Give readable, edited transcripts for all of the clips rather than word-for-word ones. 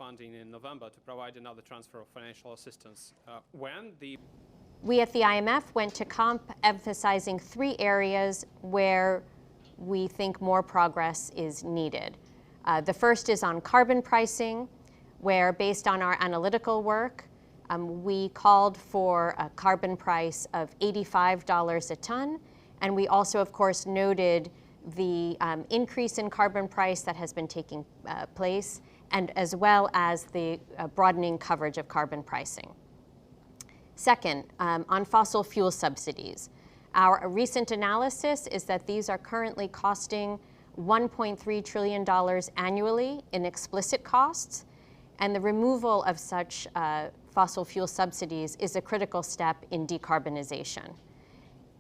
responding in November to provide another transfer of financial assistance. We at the IMF went to COMP emphasizing 3 areas where we think more progress is needed. The first is on carbon pricing, where based on our analytical work, we called for a carbon price of $85 a ton, and we also, of course, noted the increase in carbon price that has been taking place, and as well as the broadening coverage of carbon pricing. Second, on fossil fuel subsidies. Our recent analysis is that these are currently costing $1.3 trillion annually in explicit costs, and the removal of such fossil fuel subsidies is a critical step in decarbonization.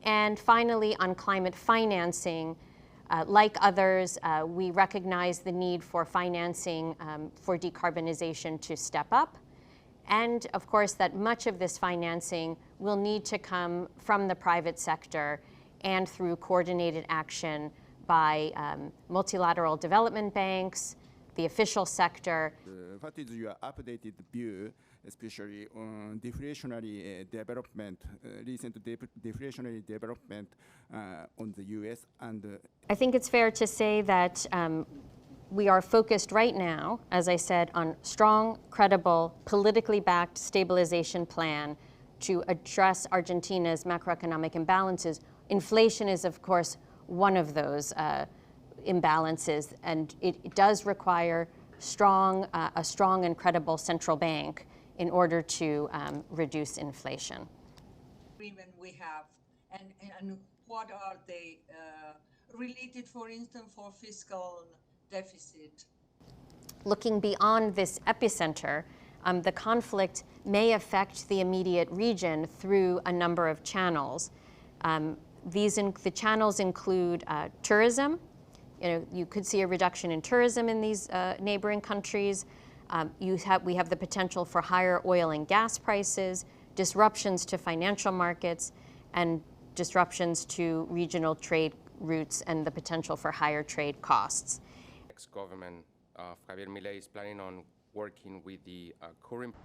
And finally, on climate financing, like others, we recognize the need for financing for decarbonization to step up. And of course, that much of this financing will need to come from the private sector and through coordinated action by multilateral development banks, the official sector. What is your updated view, especially on deflationary development, recent deflationary development on the US? And I think it's fair to say that we are focused right now, as I said, on strong, credible, politically backed stabilization plan to address Argentina's macroeconomic imbalances. Inflation is, of course, one of those imbalances, and it does require a strong and credible central bank in order to reduce inflation. Agreement we have, and what are they related, for instance, for fiscal deficit? Looking beyond this epicenter, the conflict may affect the immediate region through a number of channels. The channels include tourism. You could see a reduction in tourism in these neighboring countries. We have the potential for higher oil and gas prices, disruptions to financial markets, and disruptions to regional trade routes and the potential for higher trade costs. Ex-government Javier Milei is planning on working with the current